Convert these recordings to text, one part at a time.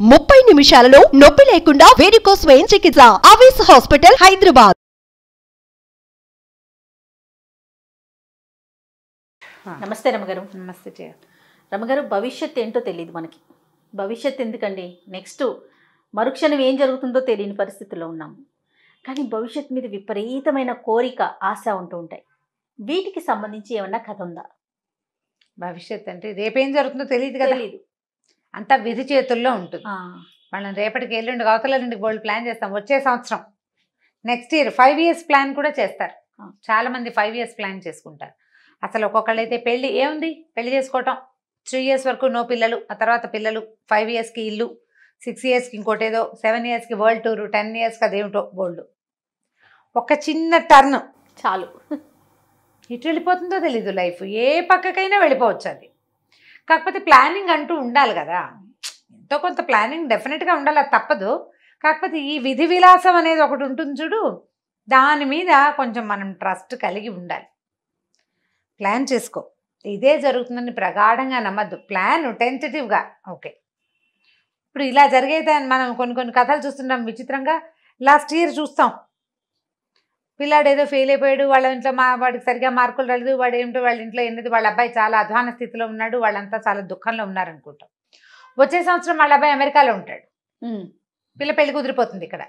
30 నిమిషాలలో నొప్పి లేకుండా వేడికోస్ స్వయం చికిత్స ఆవేశ హాస్పిటల్ హైదరాబాద్. నమస్తే రమగారు. నమస్తే జయ. రమగారు, భవిష్యత్ ఏంటో తెలియదు మనకి. భవిష్యత్ ఎందుకండి, నెక్స్ట్ మరుక్షణం ఏం జరుగుతుందో తెలియని పరిస్థితుల్లో ఉన్నాము. కానీ భవిష్యత్ మీద విపరీతమైన కోరిక, ఆశ ఉంటూ ఉంటాయి. వీటికి సంబంధించి ఏమన్నా కథ ఉందా? భవిష్యత్ అంటే రేపేం జరుగుతుందో తెలియదు కదా, తెలీదు. అంతా విధి చేతుల్లో ఉంటుంది. మనం రేపటికి ఎల్లుండి అవతల నుండి గోల్డ్ ప్లాన్ చేస్తాం. వచ్చే సంవత్సరం నెక్స్ట్ ఇయర్ 5 years ప్లాన్ కూడా చేస్తారు. చాలా మంది 5 years ప్లాన్ చేసుకుంటారు. అసలు ఒక్కొక్కళ్ళు అయితే పెళ్ళి ఏముంది, పెళ్లి చేసుకోవటం 3 years వరకు నో పిల్లలు, ఆ తర్వాత పిల్లలు, 5 yearsకి ఇల్లు, 6 yearsకి ఇంకోటేదో, 7 yearsకి వరల్డ్ టూరు, 10 yearsకి అదేమిటో బోల్డ్. ఒక చిన్న టర్న్ చాలు, ఇటు వెళ్ళిపోతుందో తెలీదు లైఫ్. ఏ పక్కకైనా వెళ్ళిపోవచ్చు అది. కాకపోతే ప్లానింగ్ అంటూ ఉండాలి కదా, ఎంతో కొంత ప్లానింగ్ డెఫినెట్గా ఉండాలి, అది తప్పదు. కాకపోతే ఈ విధి విలాసం అనేది ఒకటి ఉంటుంది చూడు, దాని మీద కొంచెం మనం ట్రస్ట్ కలిగి ఉండాలి. ప్లాన్ చేసుకో, ఇదే జరుగుతుందని ప్రగాఢంగా నమ్మద్దు. ప్లాన్ టెంటేటివ్గా ఓకే. ఇప్పుడు ఇలా జరిగేది మనం కొన్ని కథలు చూస్తున్నాం విచిత్రంగా. లాస్ట్ ఇయర్ చూస్తాం, పిల్లాడు ఏదో ఫెయిల్ అయిపోయాడు, వాళ్ళ ఇంట్లో వాడికి సరిగా మార్కులు రాలేదు, వాడు ఏమిటో వాళ్ళ ఇంట్లో ఎన్నది, వాళ్ళ అబ్బాయి చాలా అధ్వాన స్థితిలో ఉన్నాడు, వాళ్ళంతా చాలా దుఃఖంలో ఉన్నారనుకుంటాం. వచ్చే సంవత్సరం వాళ్ళ అబ్బాయి అమెరికాలో ఉంటాడు, పిల్ల పెళ్లి కుదిరిపోతుంది ఇక్కడ.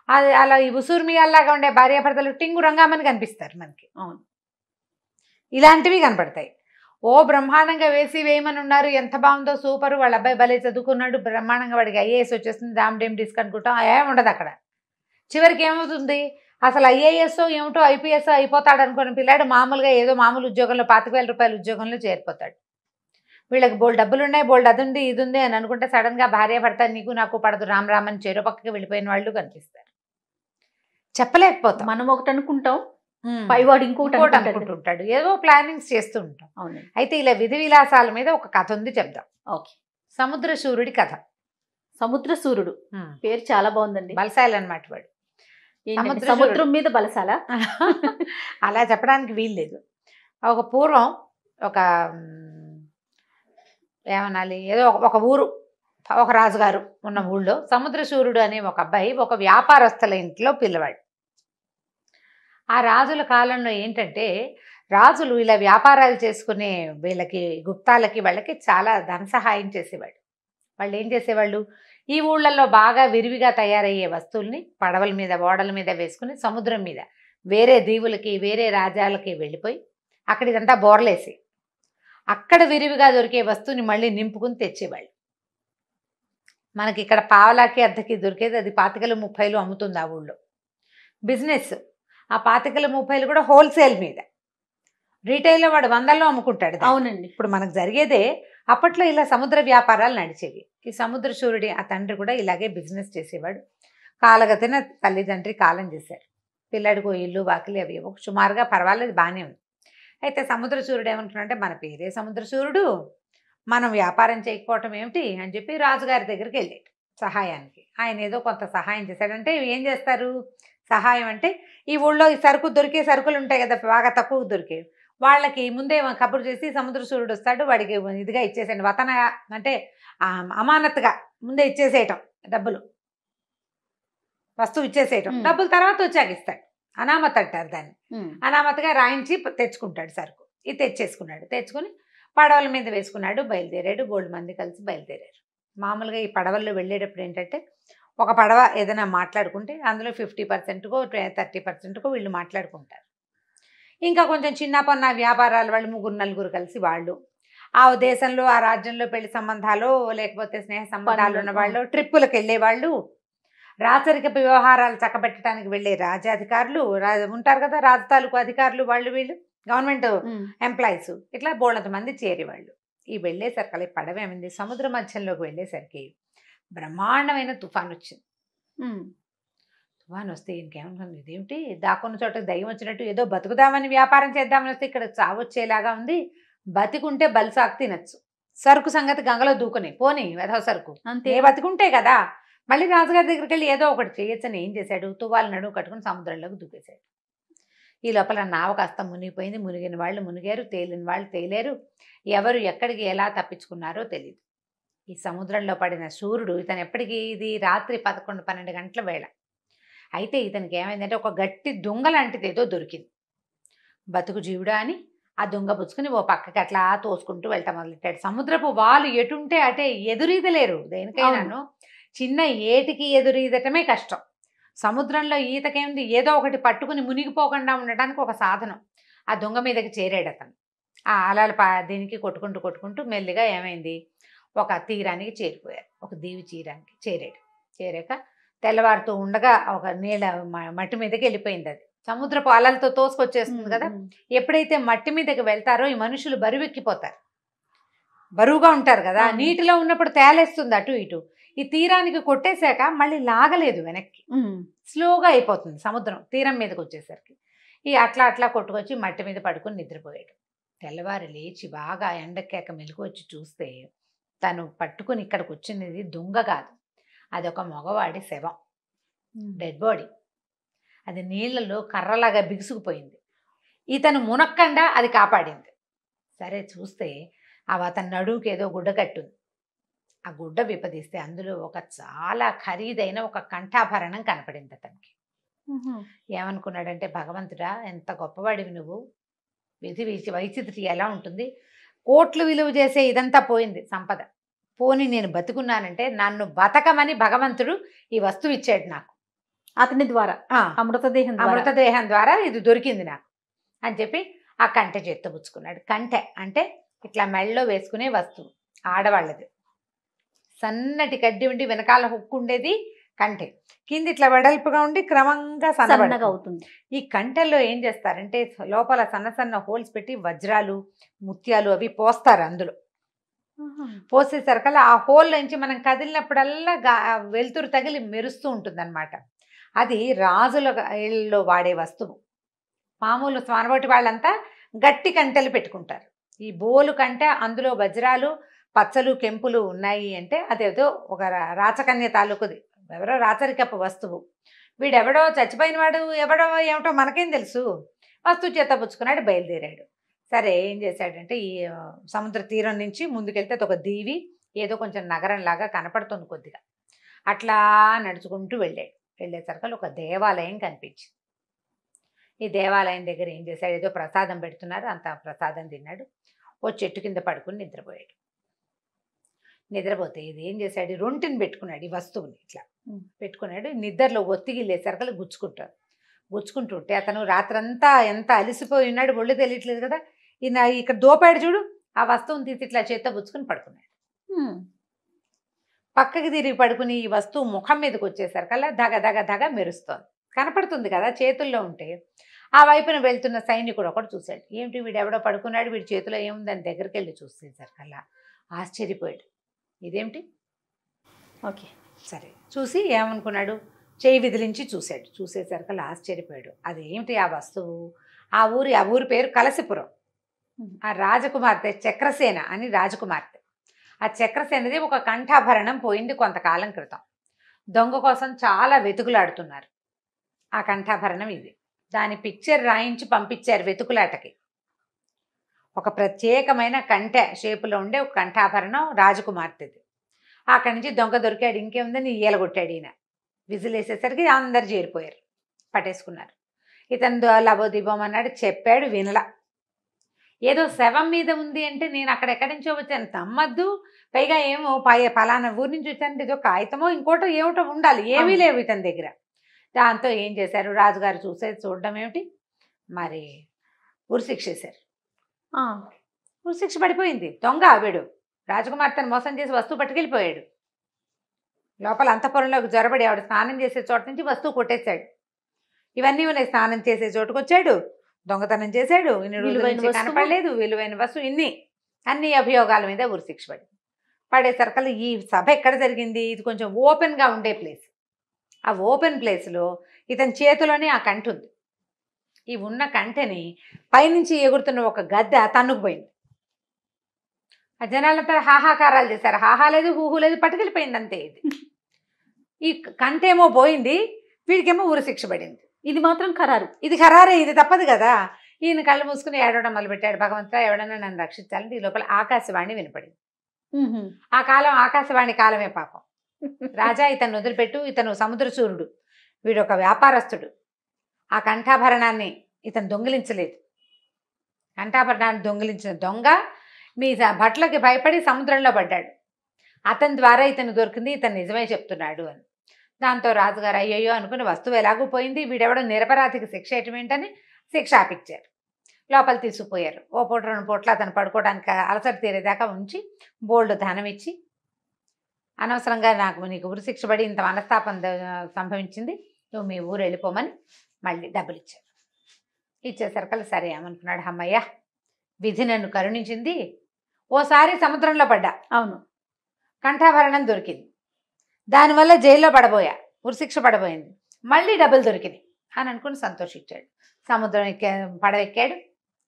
అది అలా ఈ ఉసూరు మియాల్లాగా ఉండే భార్యాభర్తలు టింగు రంగామని కనిపిస్తారు మనకి. అవును, ఇలాంటివి కనపడతాయి. ఓ బ్రహ్మాండంగా వేయమని ఉన్నారు, ఎంత బాగుందో, సూపర్, వాళ్ళ అబ్బాయి భలే చదువుకున్నాడు, బ్రహ్మాండంగా వాడికి IAS వచ్చేస్తుంది, దామ్ డేమ్ డిస్క్ అనుకుంటాం. ఏముండదు అక్కడ. చివరికి ఏమవుతుంది, అసలు IAS ఏమిటో IPS అయిపోతాడు అనుకున్న పిల్లాడు మామూలుగా ఏదో మామూలు ఉద్యోగంలో 25,000 రూపాయల ఉద్యోగంలో చేరిపోతాడు. వీళ్ళకి బోల్డ్ డబ్బులు ఉన్నాయి, బోల్డ్ అది ఉంది ఇది ఉంది అని అనుకుంటే సడన్గా భార్య భర్త నీకు నాకు పడదు రామ్ రామ్ అని చెరో పక్కకి వెళ్ళిపోయిన వాళ్ళు కనిపిస్తారు. చెప్పలేకపోతాం. మనం ఒకటి అనుకుంటాం, పైవాడు ఇంకోటి అనుకుంటుంటాడు, ఏదో ప్లానింగ్స్ చేస్తూ ఉంటాం. అవును. అయితే ఇలా విధి విలాసాల మీద ఒక కథ ఉంది, చెప్దాం. ఓకే. సముద్ర సూర్యుడి కథ. సముద్ర సూర్యుడు పేరు చాలా బాగుందండి. బలశాలి అన్నమాట వాడు. సముద్రం మీద బలశాల అలా చెప్పడానికి వీల్లేదు. ఒక పూర్వం ఒక ఏమనాలి, ఏదో ఒక ఊరు, ఒక రాజుగారు ఉన్న ఊళ్ళో సముద్ర సూర్యుడు అనే ఒక అబ్బాయి ఒక వ్యాపారస్తుల ఇంట్లో పిల్లవాడు. ఆ రాజుల కాలంలో ఏంటంటే, రాజులు ఇలా వ్యాపారాలు చేసుకునే వీళ్ళకి గుప్తాలకి వాళ్ళకి చాలా ధన సహాయం చేసేవాడు. వాళ్ళు ఏం చేసేవాళ్ళు, ఈ ఊళ్ళల్లో బాగా విరివిగా తయారయ్యే వస్తువుల్ని పడవల మీద ఓడల మీద వేసుకుని సముద్రం మీద వేరే దీవులకి వేరే రాజ్యాలకి వెళ్ళిపోయి అక్కడ ఇదంతా బోర్లేసి అక్కడ విరివిగా దొరికే వస్తువుని మళ్ళీ నింపుకుని తెచ్చేవాళ్ళు. మనకి ఇక్కడ పావలాకి అద్దెకి దొరికేది అది 25-30 అమ్ముతుంది ఆ ఊళ్ళో. బిజినెస్ ఆ 25-30 కూడా హోల్సేల్ మీద, రీటైల్లో వాడు 100లో అమ్ముకుంటాడు. అవునండి. ఇప్పుడు మనకు జరిగేదే అప్పట్లో ఇలా సముద్ర వ్యాపారాలు నడిచేవి. ఈ సముద్ర సూర్యుడి ఆ తండ్రి కూడా ఇలాగే బిజినెస్ చేసేవాడు. కాలగతిన తల్లిదండ్రి కాలం చేశారు. పిల్లాడికి ఇల్లు వాకిలి అవి సుమారుగా పర్వాలేదు, బాగానే ఉంది. అయితే సముద్ర సూర్యుడు ఏమంటున్నాడంటే, మన పేరే సముద్ర సూర్యుడు, మనం వ్యాపారం చేయకపోవటం ఏమిటి అని చెప్పి రాజుగారి దగ్గరికి వెళ్ళాడు సహాయానికి. ఆయన ఏదో కొంత సహాయం చేశాడంటే, ఏం చేస్తారు సహాయం అంటే, ఈ ఊళ్ళో ఈ దొరికే సరుకులు ఉంటాయి కదా బాగా తక్కువ దొరికే, వాళ్ళకి ముందే కబురు చేసి సముద్ర సూర్యుడు వస్తాడు, వాడికి ఇదిగా ఇచ్చేసేయండి, వతన అంటే అమానత్తుగా ముందే ఇచ్చేసేయటం, డబ్బులు వస్తువు ఇచ్చేసేయటం, డబ్బులు తర్వాత వచ్చాక ఇస్తాడు. అనామత్ అంటారు దాన్ని. అనామత్గా రాయించి తెచ్చుకుంటాడు సరుకు. ఇది తెచ్చేసుకున్నాడు, తెచ్చుకుని పడవల మీద వేసుకున్నాడు, బయలుదేరాడు. బోల్డ్ మంది కలిసి బయలుదేరారు. మామూలుగా ఈ పడవల్లో వెళ్ళేటప్పుడు ఏంటంటే, ఒక పడవ ఏదైనా మాట్లాడుకుంటే అందులో 50%కో 30%కో వీళ్ళు మాట్లాడుకుంటారు. ఇంకా కొంచెం చిన్న పొన్న వ్యాపారాల వాళ్ళు 3-4 కలిసి వాళ్ళు ఆ దేశంలో ఆ రాజ్యంలో పెళ్లి సంబంధాలు లేకపోతే స్నేహ సంబంధాలు ఉన్న వాళ్ళు, ట్రిప్పులకు వెళ్ళేవాళ్ళు, రాచరికపు వ్యవహారాలు చక్కబెట్టడానికి వెళ్ళే రాజాధికారులు ఉంటారు కదా, రాజు తాలూకు అధికారులు, వాళ్ళు వీళ్ళు గవర్నమెంట్ ఎంప్లాయీస్, ఇట్లా బోళ్ళంత మంది చేరేవాళ్ళు. ఈ వెళ్ళేసరికి పడవ ఏమైంది, సముద్ర మధ్యంలోకి వెళ్ళేసరికి బ్రహ్మాండమైన తుఫాన్ వచ్చింది. తుఫాన్ వస్తే ఇంకేమనుకుంది, ఇదేమిటి దాక్కున్న చోటకి దయ్యం వచ్చినట్టు, ఏదో బతుకుదామని వ్యాపారం చేద్దామని వస్తే ఇక్కడ చావొచ్చేలాగా ఉంది, బతికుంటే బలిసాకు తినచ్చు, సరుకు సంగతి గంగలో దూకుని పోనీ వెధవ సరుకు అంతే, బతికుంటే కదా. మళ్ళీ రాజుగారి దగ్గరికి వెళ్ళి ఏదో ఒకటి చేయొచ్చని ఏం చేశాడు, తువ్వాలు నడుము కట్టుకుని సముద్రంలోకి దూకేశాడు. ఈ లోపల నావ కాస్త మునిగిపోయింది. మునిగిన వాళ్ళు మునిగారు, తేలిన వాళ్ళు తేలేరు. ఎవరు ఎక్కడికి ఎలా తప్పించుకున్నారో తెలియదు. ఈ సముద్రంలో పడిన సూర్యుడు ఇతను ఎప్పటికీ ఇది రాత్రి 11-12 గంటల వేళ. అయితే ఇతనికి ఏమైందంటే ఒక గట్టి దొంగ లాంటిది ఏదో దొరికింది. బతుకు జీవుడా అని ఆ దొంగ పుచ్చుకుని ఓ పక్కకి అట్లా తోసుకుంటూ వెళ్తా మొదలెట్టాడు. సముద్రపు వాళ్ళు ఎటుంటే అటే ఎదురీదలేరు దేనికైనాను. చిన్న ఏటికి ఎదురీదటమే కష్టం. సముద్రంలో ఈతకేంది, ఏదో ఒకటి పట్టుకుని మునిగిపోకుండా ఉండడానికి ఒక సాధనం. ఆ దొంగ మీదకి చేరాడు అతను. ఆ అలల దీనికి కొట్టుకుంటూ కొట్టుకుంటూ మెల్లిగా ఏమైంది, ఒక తీరానికి చేరిపోయారు. ఒక దీవి తీరానికి చేరాడు. చేరాక తెల్లవారుతూ ఉండగా ఒక నీళ్ళ మట్టి మీదకి వెళ్ళిపోయింది. అది సముద్రపు అలలతో తోసుకొచ్చేస్తుంది కదా. ఎప్పుడైతే మట్టి మీదకి వెళ్తారో ఈ మనుషులు బరువెక్కిపోతారు, బరువుగా ఉంటారు కదా. నీటిలో ఉన్నప్పుడు తేలేస్తుంది అటు ఇటు. ఈ తీరానికి కొట్టేశాక మళ్ళీ లాగలేదు వెనక్కి, స్లోగా అయిపోతుంది సముద్రం తీరం మీదకి వచ్చేసరికి. ఈ అట్లా అట్లా కొట్టుకొచ్చి మట్టి మీద పడుకొని నిద్రపోయాడు. తెల్లవారు లేచి బాగా ఎండక్కాక మెలకు వచ్చి చూస్తే తను పట్టుకుని ఇక్కడికి వచ్చినది దొంగ కాదు, అదొక మగవాడి శవం, డెడ్ బాడీ. అది నీళ్ళలో కర్రలాగా బిగుసుకుపోయింది. ఇతను మునక్కండా అది కాపాడింది. సరే చూస్తే అతని నడువుకి ఏదో గుడ్డ కట్టుంది. ఆ గుడ్డ విప్పదీస్తే అందులో ఒక చాలా ఖరీదైన ఒక కంఠాభరణం కనపడింది అతనికి. ఏమనుకున్నాడంటే, భగవంతుడా ఎంత గొప్పవాడివి నువ్వు, విధి వైచిత్రి ఎలా ఉంటుంది, కోట్లు విలువ చేసే ఇదంతా పోయింది సంపద, పోని నేను బతుకున్నానంటే నన్ను బతకమని భగవంతుడు ఈ వస్తువు ఇచ్చాడు నాకు, అతని ద్వారా అమృతదేహం ద్వారా ఇది దొరికింది నాకు అని చెప్పి ఆ కంటె చేత్తబుచ్చుకున్నాడు. కంటె అంటే ఇట్లా మెళ్ళలో వేసుకునే వస్తువు, ఆడవాళ్ళది. సన్నటి కడ్డి ఉండి వెనకాల హుక్కు ఉండేది కంటె, కింద ఇట్లా వెడల్పుగా ఉండి క్రమంగా సన్నగా అవుతుంది. ఈ కంటెల్లో ఏం చేస్తారంటే లోపల సన్న సన్న హోల్స్ పెట్టి వజ్రాలు ముత్యాలు అవి పోస్తారు. అందులో పోసేసరికల్లా ఆ హోల్ నుంచి మనం కదిలినప్పుడల్లా వెలుతురు తగిలి మెరుస్తూ ఉంటుంది అనమాట. అది రాజుల ఇళ్ళలో వాడే వస్తువు. మామూలు స్వానబోటి వాళ్ళంతా గట్టి కంటెలు పెట్టుకుంటారు. ఈ బోలు కంటె అందులో వజ్రాలు పచ్చలు కెంపులు ఉన్నాయి అంటే అదేదో ఒక రాచకన్య తాలూకుది, ఎవరో రాచరికపు వస్తువు. వీడెవడో చచ్చిపోయిన వాడు ఎవడో ఏమిటో మనకేం తెలుసు. వస్తువు చేత పుచ్చుకున్నాడు, బయలుదేరాడు. సరే ఏం చేశాడంటే ఈ సముద్ర తీరం నుంచి ముందుకెళ్తే అది ఒక దీవి, ఏదో కొంచెం నగరంలాగా కనపడుతుంది కొద్దిగా. అట్లా నడుచుకుంటూ వెళ్ళాడు. వెళ్ళేసరికి ఒక దేవాలయం కనిపించింది. ఈ దేవాలయం దగ్గర ఏం చేశాడు, ఏదో ప్రసాదం పెడుతున్నారు, అంత ప్రసాదం తిన్నాడు. ఓ చెట్టు కింద పడుకుని నిద్రపోయాడు. నిద్రపోతే ఇది ఏం చేశాడు, రొంటిని పెట్టుకున్నాడు, ఈ వస్తువుని ఇట్లా పెట్టుకున్నాడు. నిద్రలో ఒత్తిగి లేసరికలు గుచ్చుకుంటుంటే అతను రాత్రంతా ఎంత అలిసిపోయి ఉన్నాడు, ఒళ్ళు తెలియట్లేదు కదా. ఈయన ఇక్కడ దోపాడు చూడు, ఆ వస్తువుని తీసి ఇట్లా చేత్తో గుచ్చుకుని పడుకున్నాడు. పక్కకి తిరిగి పడుకుని ఈ వస్తువు ముఖం మీదకి వచ్చేసరికల్లా ధగ ధగ ధగ మెరుస్తోంది, కనపడుతుంది కదా చేతుల్లో ఉంటే. ఆ వైపున వెళ్తున్న సైనికుడు ఒకటి చూశాడు, ఏమిటి వీడు ఎవడో పడుకున్నాడు, వీడి చేతిలో ఏముందని దగ్గరికి వెళ్ళి చూసేసరికల్లా ఆశ్చర్యపోయాడు, ఇదేమిటి. ఓకే సరే చూసి ఏమనుకున్నాడు, చేయి విదిలించి చూశాడు. చూసేసరికల్లా ఆశ్చర్యపోయాడు, అదేమిటి ఆ వస్తువు. ఆ ఊరి పేరు కలసిపురం. ఆ రాజకుమార్తె చక్రసేన అని రాజకుమార్తె. ఆ చక్రసేనది ఒక కంఠాభరణం పోయింది కొంతకాలం క్రితం. దొంగ కోసం చాలా వెతుకులాడుతున్నారు. ఆ కంఠాభరణం ఇది. దాని పిక్చర్ రాయించి పంపించారు వెతుకులాటకి. ఒక ప్రత్యేకమైన కంఠె షేపులో ఉండే ఒక కంఠాభరణం రాజకుమార్తెది. అక్కడి నుంచి దొంగ దొరికాడు. ఇంకేముందని ఈలగొట్టాడు ఈయన. విజిలేసేసరికి అందరు చేరిపోయారు, పట్టేసుకున్నారు. ఇతను లబోదిబోం అన్నాడు, చెప్పాడు, వినలా. ఏదో శవం మీద ఉంది అంటే నేను అక్కడెక్కడి నుంచో వచ్చాను, నమ్మద్దు. పైగా ఏమో పలానా ఊరి నుంచి వచ్చానంటే ఏదో కాగితమో ఇంకోటో ఏమిటో ఉండాలి, ఏమీ లేవు ఇతని దగ్గర. దాంతో ఏం చేశారు, రాజుగారు చూడడం ఏమిటి, మరి ఉరిశిక్ష వేశారు. ఉరిశిక్ష పడిపోయింది. దొంగ వీడు రాజకుమార్తెను మోసం చేసి వస్తువు పట్టుకెళ్ళిపోయాడు. లోపల అంతఃపురంలోకి జొరబడి ఆవిడ స్నానం చేసే చోట నుంచి వస్తువు కొట్టేశాడు. ఇవన్నీ ఉన్నాయి. స్నానం చేసే చోటుకు వచ్చాడు, దొంగతనం చేశాడు, ఇన్ని రోజుల నుంచి కనపడలేదు, విలువైన వస్తువు, అన్ని అభియోగాల మీద ఉరిశిక్ష పడేసరికల్లా ఈ సభ ఎక్కడ జరిగింది, ఇది కొంచెం ఓపెన్గా ఉండే ప్లేస్. ఆ ఓపెన్ ప్లేస్లో ఇతని చేతిలోనే ఆ కంఠ ఉంది. ఈ ఉన్న కంఠని పైనుంచి ఎగురుతున్న ఒక గద్దె తన్నుకుపోయింది. ఆ జనాలంతా హాహాకారాలు చేశారు. హాహా లేదు, హూహు లేదు, పట్టుకెళ్ళిపోయింది అంతే. ఈ కంఠేమో పోయింది, వీడికేమో ఉరిశిక్ష పడింది. ఇది మాత్రం ఖరారు. ఇది ఖరారే, ఇది తప్పదు కదా. ఈయన కళ్ళు మూసుకుని ఏడవడం మొదలుపెట్టాడు, భగవంతుడా ఎవడన్నా నన్ను రక్షించాలంటే. ఈ లోపల ఆకాశవాణి వినపడింది. ఆ కాలం ఆకాశవాణి కాలమే పాపం. రాజా ఇతను వదిలిపెట్టు, ఇతను సముద్రచూరుడు, వీడు ఒక వ్యాపారస్తుడు, ఆ కంఠాభరణాన్ని ఇతను దొంగిలించలేదు, కంఠాభరణాన్ని దొంగిలించిన దొంగ మీ భట్లకి భయపడి సముద్రంలో పడ్డాడు, అతని ద్వారా ఇతను దొరికింది, ఇతను నిజమే చెప్తున్నాడు అని. దాంతో రాజుగారు అయ్యయ్యో అనుకుని వస్తువు ఎలాగూ పోయింది, వీడెవడో నిరపరాధికి శిక్ష ఏంటని శిక్ష ఆపిచ్చారు. లోపల తీసుకుపోయారు. ఓ పూట 2 పూట్ల అతను పడుకోవడానికి అలసట తీరేదాకా ఉంచి బోల్డ్ ధనం ఇచ్చి, అనవసరంగా నీకు ఉరి శిక్ష పడి ఇంత మనస్తాపం సంభవించింది, నువ్వు మీ ఊరు వెళ్ళిపోమని మళ్ళీ డబ్బులు ఇచ్చారు. ఇచ్చేసరికల్లా సరే ఏమనుకున్నాడు, అమ్మయ్య విధి నన్ను కరుణించింది, ఓసారి సముద్రంలో పడ్డా, అవును, కంఠాభరణం దొరికింది, దానివల్ల జైల్లో పడబోయా, ఉరిశిక్ష పడబోయింది, మళ్ళీ డబ్బులు దొరికినాయి అని అనుకుని సంతోషించాడు. సముద్రం పడవెక్కాడు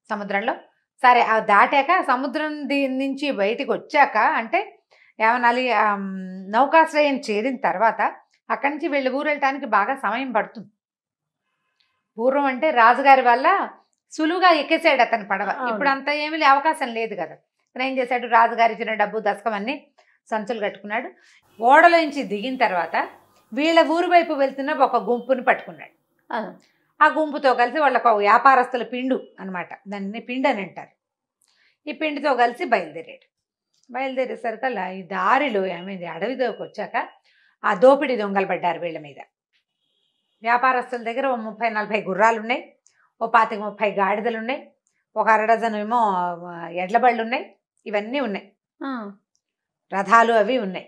సముద్రంలో. సరే ఆ దాటాక సముద్రం నుంచి బయటికి వచ్చాక అంటే ఏమనాలి, నౌకాశ్రయం చేరిన తర్వాత అక్కడి నుంచి వీళ్ళ ఊరు వెళ్ళటానికి బాగా సమయం పడుతుంది. పూర్వం అంటే రాజుగారి వల్ల సులువుగా ఎక్కేసాడు అతని పడవ. ఇప్పుడు అంత ఏమీ అవకాశం లేదు కదా. అతను ఏం చేశాడు, రాజుగారి ఇచ్చిన డబ్బు దశకం అన్నీ సంచులు కట్టుకున్నాడు. ఓడలో నుంచి దిగిన తర్వాత వీళ్ళ ఊరు వైపు వెళ్తున్న ఒక గుంపుని పట్టుకున్నాడు. ఆ గుంపుతో కలిసి వాళ్ళకు వ్యాపారస్తుల పిండు అనమాట, దాన్ని పిండి అని అంటారు. ఈ పిండితో కలిసి బయలుదేరేసరికల్లా ఈ దారిలో ఏమైంది, అడవిలోకి వచ్చాక ఆ దోపిడీ దొంగలు పడ్డారు వీళ్ళ మీద. వ్యాపారస్తుల దగ్గర ఓ 30-40 గుర్రాలు ఉన్నాయి, ఓ 25-30 గాడిదలు ఉన్నాయి, ఒక 1/2 డజన్ ఏమో ఎడ్ల బళ్ళు ఉన్నాయి, ఇవన్నీ ఉన్నాయి, రథాలు అవి ఉన్నాయి.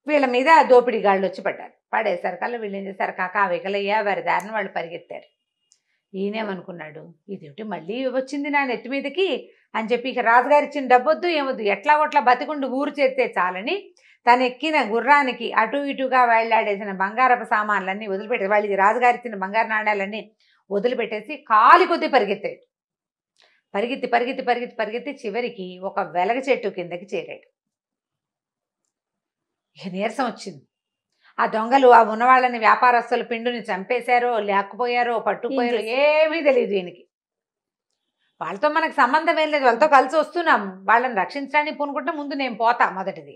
వీళ్ళ మీద దోపిడీ గాళ్ళు వచ్చి పడ్డారు. పడేసరికల్లా వీళ్ళు ఏం చేశారు, కాకా వికలయ్యా వారి దారిని వాళ్ళు పరిగెత్తారు. ఈయనేమనుకున్నాడు, ఇదేమిటి మళ్ళీ వచ్చింది నా నెత్తి మీదకి అని చెప్పి, ఇక రాజుగారు ఇచ్చిన డబ్బొద్దు ఏమొద్దు, ఎట్లా కొట్లా బతికుండు ఊరు చేస్తే చాలని తను ఎక్కిన గుర్రానికి అటు ఇటుగా వేళ్లాడేసిన బంగారపు సామాన్లన్నీ వదిలిపెట్టేసి, వాళ్ళకి రాజుగారి ఇచ్చిన బంగారు నాణ్యాలన్నీ వదిలిపెట్టేసి కాలి కొద్దీ పరిగెత్తాడు. పరిగెత్తి చివరికి ఒక వెలగ చెట్టు కిందకి చేరాడు. ఇక నీరసం వచ్చింది. ఆ దొంగలు ఆ ఉన్నవాళ్ళని వ్యాపారస్తుల పిండుని చంపేశారో లేకపోయారో పట్టుకుపోయారో ఏమీ తెలియదు ఈయనకి. వాళ్ళతో మనకు సంబంధం ఏం లేదు, వాళ్ళతో కలిసి వస్తున్నాం, వాళ్ళని రక్షించడానికి పూనుకుంటే ముందు నేను పోతా, మొదటిది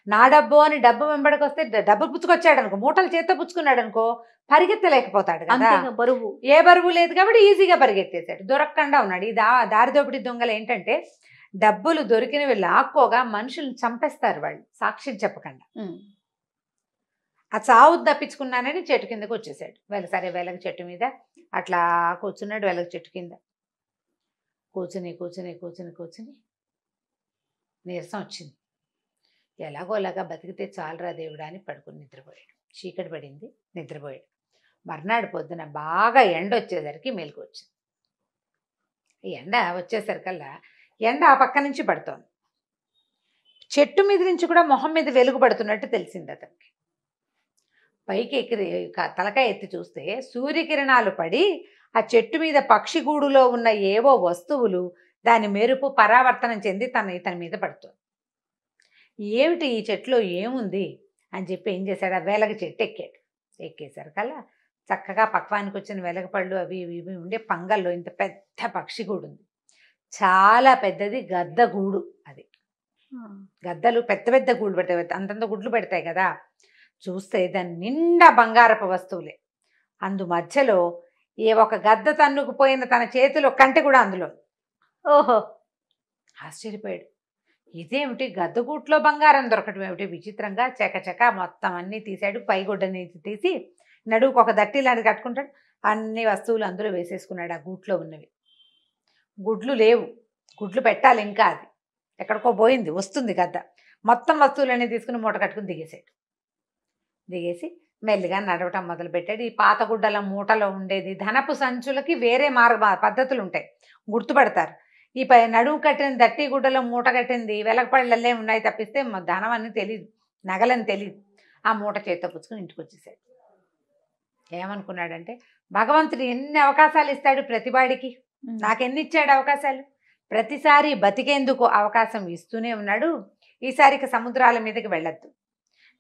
నా డబ్బు అని డబ్బు వెంబడికి వస్తే డబ్బు పుచ్చుకొచ్చాడు అనుకో, మూటలు చేత్తో పుచ్చుకున్నాడు అనుకో పరిగెత్తలేకపోతాడు కదా, బరువు ఏ బరువు లేదు కాబట్టి ఈజీగా పరిగెత్తేశాడు, దొరకకుండా ఉన్నాడు. ఈ దారి దోపిడీ దొంగలు ఏంటంటే డబ్బులు దొరికినవి లాక్కోగా మనుషుల్ని చంపేస్తారు వాళ్ళు సాక్ష్యం చెప్పకుండా. ఆ చావు తప్పించుకున్నానని చెట్టు కిందకు వచ్చేసాడు. సరే వెలగ చెట్టు మీద అట్లా కూర్చున్నాడు. వెలగ చెట్టు కింద కూర్చుని నీరసం వచ్చింది. ఎలాగోలాగా బతికితే చాలరా దేవుడా అని పడుకుని నిద్రపోయాడు. చీకటి పడింది, నిద్రపోయాడు. మర్నాడు పొద్దున బాగా ఎండ వచ్చేసరికి మెలకు వచ్చింది. ఈ ఎండ వచ్చేసరికల్లా ఎండ ఆ పక్క నుంచి పడుతోంది, చెట్టు మీద నుంచి కూడా మొహం మీద వెలుగు పడుతున్నట్టు తెలిసింది అతనికి. పైకి ఎక్కి తలకాయ ఎత్తి చూస్తే సూర్యకిరణాలు పడి ఆ చెట్టు మీద పక్షిగూడులో ఉన్న ఏవో వస్తువులు దాని మెరుపు పరావర్తనం చెంది ఇతని మీద పడుతుంది. ఏమిటి ఈ చెట్టులో ఏముంది అని చెప్పి ఏం చేశాడు, ఆ వెలగ చెట్టు ఎక్కాడు. ఎక్కేసరికల్లా చక్కగా పక్వానికి వచ్చిన వెలగపళ్ళు అవి ఇవి ఉండే పంగల్లో ఇంత పెద్ద పక్షిగూడు ఉంది. చాలా పెద్దది గద్దగూడు. అది గద్దలు పెద్ద పెద్ద గూళ్ళు పెడతాయి, అంతంత గుడ్లు పెడతాయి కదా. చూస్తే దాని నిండా బంగారపు వస్తువులే. అందు మధ్యలో ఒక గద్ద తన్నుకుపోయిన తన చేతిలో కంటె కూడా అందులో. ఓహో, ఆశ్చర్యపోయాడు. ఇదేమిటి గద్దగూట్లో బంగారం దొరకటం ఏమిటి విచిత్రంగా. చకచక మొత్తం అన్నీ తీశాడు. పైగుడ్డని తీసి నడువుకు ఒక దట్టి లాంటిది కట్టుకుంటాడు. అన్ని వస్తువులు అందులో వేసేసుకున్నాడు. ఆ గూట్లో ఉన్నవి గుడ్లు లేవు, గుడ్లు పెట్టాలి ఇంకా, అది ఎక్కడికో పోయింది, వస్తుంది గద్ద. మొత్తం వస్తువులన్నీ తీసుకుని మూట కట్టుకుని దిగేసి మెల్లిగా నడవటం మొదలుపెట్టాడు. ఈ పాత గుడ్డల మూటలో ఉండేది ధనపు సంచులకి వేరే పద్ధతులు ఉంటాయి, గుర్తుపడతారు. ఈ నడువు కట్టిన దట్టి గుడ్డలో మూట కట్టింది వెలగపళ్ళల్లే ఉన్నాయి తప్పిస్తే ధనం అని తెలియదు, నగలని తెలియదు. ఆ మూట చేత్తో పుచ్చుకుని ఇంటికి వచ్చేసాడు. ఏమనుకున్నాడంటే భగవంతుడు ఎన్ని అవకాశాలు ఇస్తాడు ప్రతివాడికి, నాకెన్ని ఇచ్చాడు అవకాశాలు, ప్రతిసారి బతికేందుకు అవకాశం ఇస్తూనే ఉన్నాడు. ఈసారికి సముద్రాల మీదకి వెళ్ళొద్దు,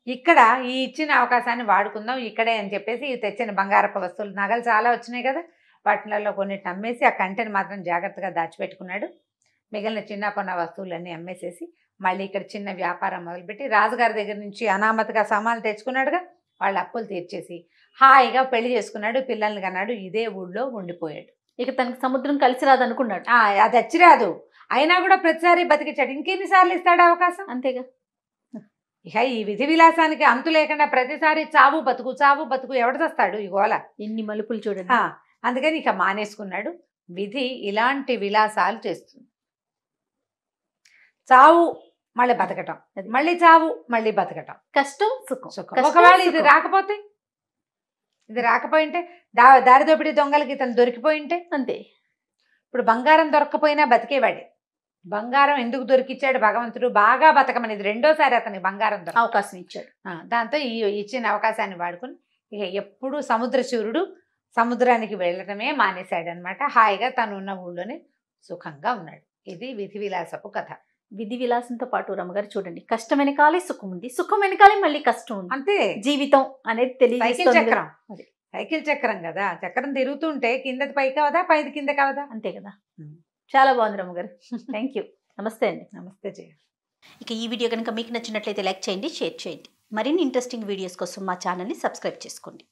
ఇక్కడ ఈ ఇచ్చిన అవకాశాన్ని వాడుకుందాం ఇక్కడే అని చెప్పేసి తెచ్చిన బంగారపు వస్తువులు నగలు చాలా వచ్చినాయి కదా, వాటిలలో కొన్నిటిని అమ్మేసి ఆ కంటెని మాత్రం జాగ్రత్తగా దాచిపెట్టుకున్నాడు. మిగిలిన చిన్న పొన్న వస్తువులన్నీ అమ్మేసేసి మళ్ళీ ఇక్కడ చిన్న వ్యాపారం మొదలుపెట్టి రాజుగారి దగ్గర నుంచి అనామతిగా సామాన్లు తెచ్చుకున్నాడుగా, వాళ్ళ అప్పులు తీర్చేసి హాయిగా పెళ్లి చేసుకున్నాడు, పిల్లల్ని కన్నాడు, ఇదే ఊళ్ళో ఉండిపోయాడు. ఇక తనకు సముద్రం కలిసి రాదనుకున్నాడు. అది వచ్చిరాదు, అయినా కూడా ప్రతిసారి బతికించాడు. ఇంకెన్నిసార్లు ఇస్తాడు అవకాశం? అంతేగా. ఇక ఈ విధి విలాసానికి అంతు లేకుండా ప్రతిసారి చావు బతుకు ఎవడు చేస్తాడు ఈ గోల? ఎన్ని మలుపులు చూడండి. అందుకని ఇక మానేసుకున్నాడు. విధి ఇలాంటి విలాసాలు చేస్తుంది. చావు మళ్ళీ బతకటం, మళ్ళీ చావు మళ్ళీ బతకటం, కష్టం సుఖం. ఒకవేళ ఇది రాకపోయింటే దారి దోపిడీ దొంగలకి ఇతను దొరికిపోయింటే అంతే. ఇప్పుడు బంగారం దొరక్కపోయినా బతికేవాడే. బంగారం ఎందుకు దొరికిచ్చాడు భగవంతుడు? బాగా బతకమని. ఇది రెండోసారి అతనికి బంగారం అవకాశం ఇచ్చాడు. దాంతో ఈ ఇచ్చిన అవకాశాన్ని వాడుకుని ఇక ఎప్పుడు సముద్రశూరుడు సముద్రానికి వెళ్ళటమే మానేశాడు అనమాట. హాయిగా తను ఉన్న ఊళ్ళోనే సుఖంగా ఉన్నాడు. ఇది విధి విలాసపు కథ. విధి విలాసంతో పాటు రమ్మగారు చూడండి, కష్టం వెనకాలే సుఖం ఉంది, సుఖం వెనకాలే మళ్ళీ కష్టం ఉంది. అంతే జీవితం అనేది తెలియదు. చక్రం, సైకిల్ చక్రం కదా, చక్రం తిరుగుతుంటే కిందది పై కావదా, పైది కింద కావదా? అంతే కదా. చాలా బాగుంది రమ్మగారు. Thank you. నమస్తే అండి. నమస్తే జయ. ఇక ఈ వీడియో కనుక మీకు నచ్చినట్లయితే లైక్ చేయండి, షేర్ చేయండి. మరిన్ని ఇంట్రెస్టింగ్ వీడియోస్ కోసం మా ఛానల్ని సబ్స్క్రైబ్ చేసుకోండి.